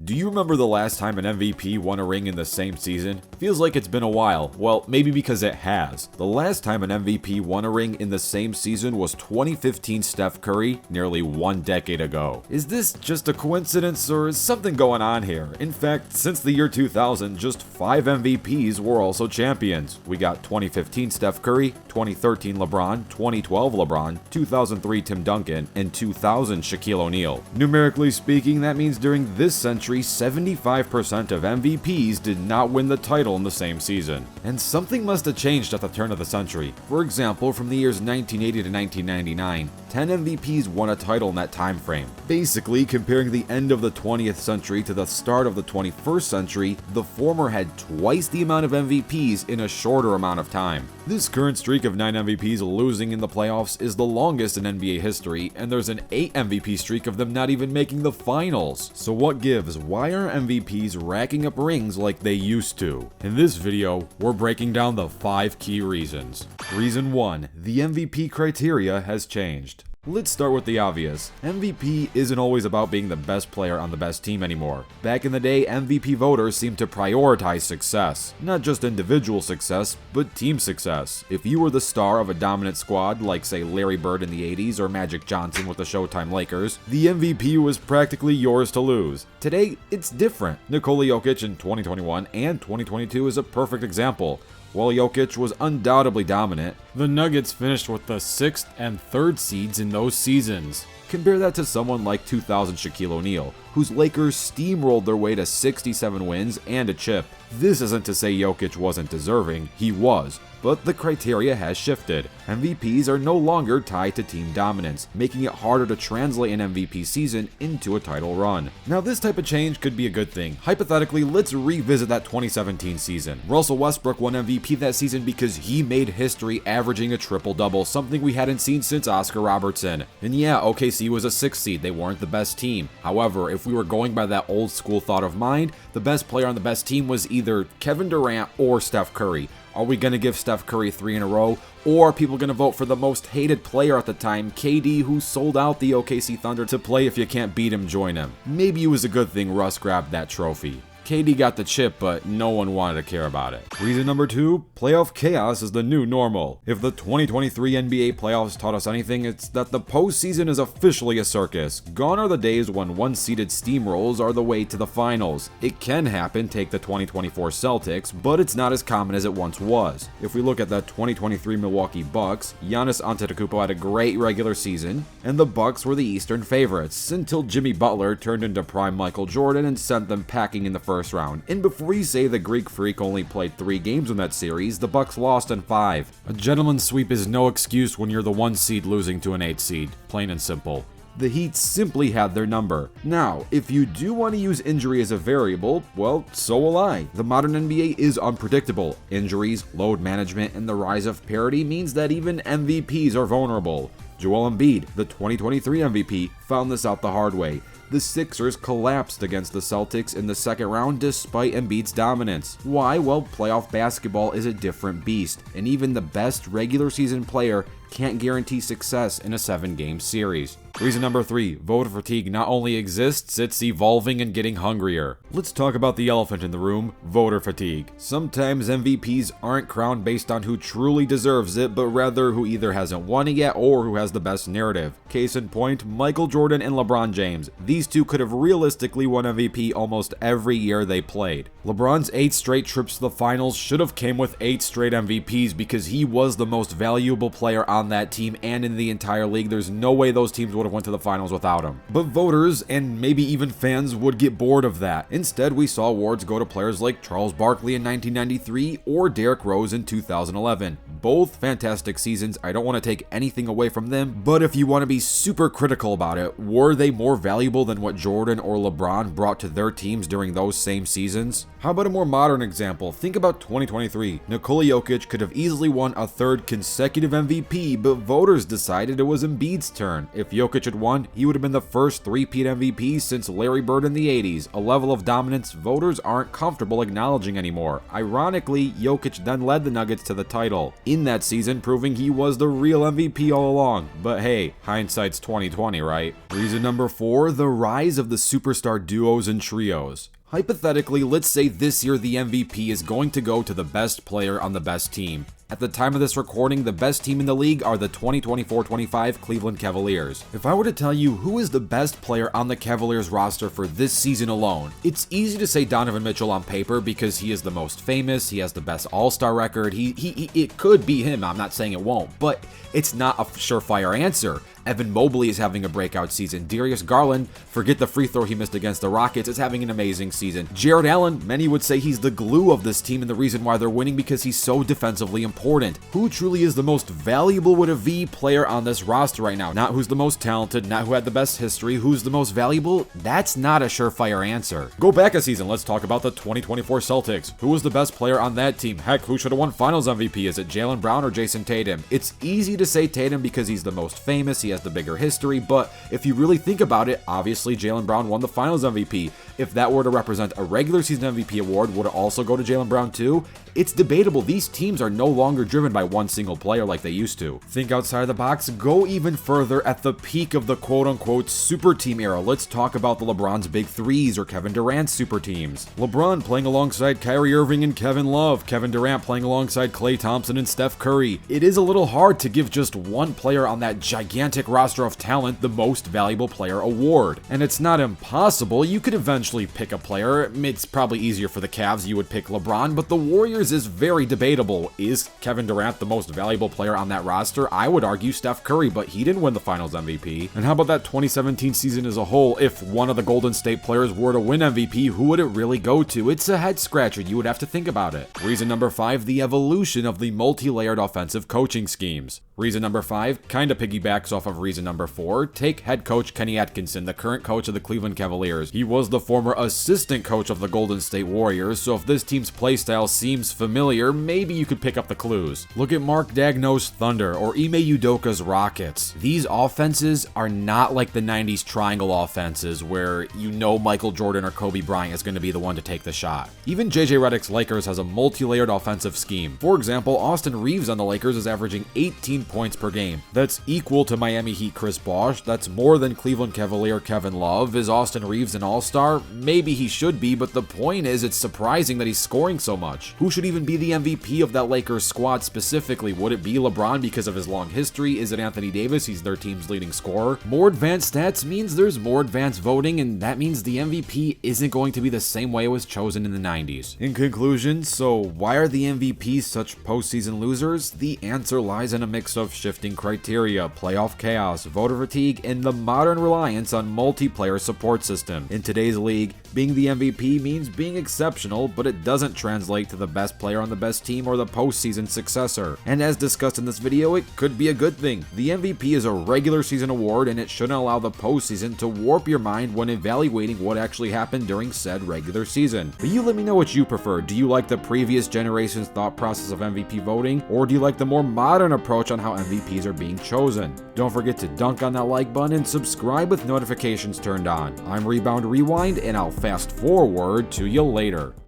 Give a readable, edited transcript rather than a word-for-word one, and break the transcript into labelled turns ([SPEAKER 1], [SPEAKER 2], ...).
[SPEAKER 1] Do you remember the last time an MVP won a ring in the same season? Feels like it's been a while. Well, maybe because it has. The last time an MVP won a ring in the same season was 2015 Steph Curry, nearly 1 decade ago. Is this just a coincidence or is something going on here? In fact, since the year 2000, just 5 MVPs were also champions. We got 2015 Steph Curry, 2013 LeBron, 2012 LeBron, 2003 Tim Duncan, and 2000 Shaquille O'Neal. Numerically speaking, that means during this century, 75% of MVPs did not win the title in the same season. And something must have changed at the turn of the century. For example, from the years 1980 to 1999, 10 MVPs won a title in that time frame. Basically, comparing the end of the 20th century to the start of the 21st century, the former had twice the amount of MVPs in a shorter amount of time. This current streak of 9 MVPs losing in the playoffs is the longest in NBA history, and there's an 8 MVP streak of them not even making the finals. So what gives? Why aren't MVPs racking up rings like they used to? In this video, we're breaking down the 5 key reasons. Reason 1. The MVP criteria has changed. Let's start with the obvious. MVP isn't always about being the best player on the best team anymore. Back in the day, MVP voters seemed to prioritize success. Not just individual success, but team success. If you were the star of a dominant squad, like say Larry Bird in the 80s or Magic Johnson with the Showtime Lakers, the MVP was practically yours to lose. Today, it's different. Nikola Jokic in 2021 and 2022 is a perfect example. While Jokic was undoubtedly dominant, the Nuggets finished with the 6th and 3rd seeds in those seasons. Compare that to someone like 2000 Shaquille O'Neal, whose Lakers steamrolled their way to 67 wins and a chip. This isn't to say Jokic wasn't deserving, he was, but the criteria has shifted. MVPs are no longer tied to team dominance, making it harder to translate an MVP season into a title run. Now this type of change could be a good thing. Hypothetically, let's revisit that 2017 season. Russell Westbrook won MVP that season because he made history averaging a triple-double, something we hadn't seen since Oscar Robertson. And yeah, OKC was a 6th seed, they weren't the best team. However, if we were going by that old school thought of mind, the best player on the best team was either Kevin Durant or Steph Curry. Are we going to give Steph Curry 3 in a row? Or are people going to vote for the most hated player at the time, KD, who sold out the OKC Thunder to play if you can't beat him, join him? Maybe it was a good thing Russ grabbed that trophy. KD got the chip, but no one wanted to care about it. Reason number 2, playoff chaos is the new normal. If the 2023 NBA playoffs taught us anything, it's that the postseason is officially a circus. Gone are the days when one-seeded steamrolls are the way to the finals. It can happen, take the 2024 Celtics, but it's not as common as it once was. If we look at the 2023 Milwaukee Bucks, Giannis Antetokounmpo had a great regular season, and the Bucks were the Eastern favorites, until Jimmy Butler turned into prime Michael Jordan and sent them packing in the first round. And before you say the Greek Freak only played 3 games in that series, the Bucks lost in 5. A gentleman's sweep is no excuse when you're the 1 seed losing to an 8 seed, plain and simple. The Heat simply had their number. Now, if you do want to use injury as a variable, well, so will I. The modern NBA is unpredictable. Injuries, load management, and the rise of parity means that even MVPs are vulnerable. Joel Embiid, the 2023 MVP, found this out the hard way. The Sixers collapsed against the Celtics in the second round despite Embiid's dominance. Why? Well, playoff basketball is a different beast, and even the best regular season player can't guarantee success in a 7-game series. Reason number 3, voter fatigue not only exists, it's evolving and getting hungrier. Let's talk about the elephant in the room, voter fatigue. Sometimes MVPs aren't crowned based on who truly deserves it, but rather who either hasn't won it yet or who has the best narrative. Case in point, Michael Jordan and LeBron James. These two could have realistically won MVP almost every year they played. LeBron's 8 straight trips to the finals should have came with 8 straight MVPs because he was the most valuable player on that team and in the entire league. There's no way those teams would have went to the finals without him. But voters, and maybe even fans, would get bored of that. Instead, we saw awards go to players like Charles Barkley in 1993 or Derrick Rose in 2011. Both fantastic seasons, I don't want to take anything away from them, but if you want to be super critical about it, were they more valuable than what Jordan or LeBron brought to their teams during those same seasons? How about a more modern example? Think about 2023. Nikola Jokic could have easily won a 3rd consecutive MVP, but voters decided it was Embiid's turn. If Jokic Jokic had won, he would have been the first three-peat MVP since Larry Bird in the 80s, a level of dominance voters aren't comfortable acknowledging anymore. Ironically, Jokic then led the Nuggets to the title in that season, proving he was the real MVP all along. But hey, hindsight's 2020, right? Reason number 4, the rise of the superstar duos and trios. Hypothetically, let's say this year the MVP is going to go to the best player on the best team. At the time of this recording, the best team in the league are the 2024-25 Cleveland Cavaliers. If I were to tell you who is the best player on the Cavaliers roster for this season alone, it's easy to say Donovan Mitchell on paper because he is the most famous, he has the best all-star record, it could be him, I'm not saying it won't, but it's not a surefire answer. Evan Mobley is having a breakout season. Darius Garland, forget the free throw he missed against the Rockets, is having an amazing season. Jared Allen, many would say he's the glue of this team and the reason why they're winning because he's so defensively important. Who truly is the most valuable with a V player on this roster right now? Not who's the most talented, not who had the best history, who's the most valuable? That's not a surefire answer. Go back a season, let's talk about the 2024 Celtics. Who was the best player on that team? Heck, who should have won Finals MVP? Is it Jaylen Brown or Jason Tatum? It's easy to say Tatum because he's the most famous, he has the bigger history, but if you really think about it, obviously Jaylen Brown won the Finals MVP. If that were to represent a regular season MVP award, would it also go to Jaylen Brown too? It's debatable. These teams are no longer driven by one single player like they used to. Think outside the box, go even further at the peak of the quote-unquote super team era. Let's talk about the LeBron's big threes or Kevin Durant's super teams. LeBron playing alongside Kyrie Irving and Kevin Love. Kevin Durant playing alongside Klay Thompson and Steph Curry. It is a little hard to give just one player on that gigantic roster of talent the most valuable player award. And it's not impossible. You could eventually pick a player. It's probably easier for the Cavs. You would pick LeBron, but the Warriors is very debatable. Is Kevin Durant the most valuable player on that roster? I would argue Steph Curry, but he didn't win the Finals MVP. And how about that 2017 season as a whole? If one of the Golden State players were to win MVP, who would it really go to? It's a head scratcher. You would have to think about it. Reason number 5, the evolution of the multi-layered offensive coaching schemes. Reason number 5 kinda piggybacks off of reason number 4. Take head coach Kenny Atkinson, the current coach of the Cleveland Cavaliers. He was the former assistant coach of the Golden State Warriors, so if this team's playstyle seems familiar, maybe you could pick up the clues. Look at Mark Daigneault's Thunder or Ime Udoka's Rockets. These offenses are not like the 90s triangle offenses where you know Michael Jordan or Kobe Bryant is going to be the one to take the shot. Even JJ Redick's Lakers has a multi-layered offensive scheme. For example, Austin Reeves on the Lakers is averaging 18 points per game. That's equal to Miami Heat Chris Bosh. That's more than Cleveland Cavalier Kevin Love. Is Austin Reeves an all-star? Maybe he should be, but the point is it's surprising that he's scoring so much. Who should even be the MVP of that Lakers squad specifically? Would it be LeBron because of his long history? Is it Anthony Davis? He's their team's leading scorer. More advanced stats means there's more advanced voting, and that means the MVP isn't going to be the same way it was chosen in the 90s. In conclusion, so why are the MVPs such postseason losers? The answer lies in a mix of shifting criteria, playoff chaos, voter fatigue, and the modern reliance on multiplayer support system. In today's league, being the MVP means being exceptional, but it doesn't translate to the best player on the best team or the postseason successor. And as discussed in this video, it could be a good thing. The MVP is a regular season award, and it shouldn't allow the postseason to warp your mind when evaluating what actually happened during said regular season. But you let me know what you prefer. Do you like the previous generation's thought process of MVP voting, or do you like the more modern approach on how MVPs are being chosen? Don't forget to dunk on that like button and subscribe with notifications turned on. I'm Rebound Rewind, and I'll fast forward to you later.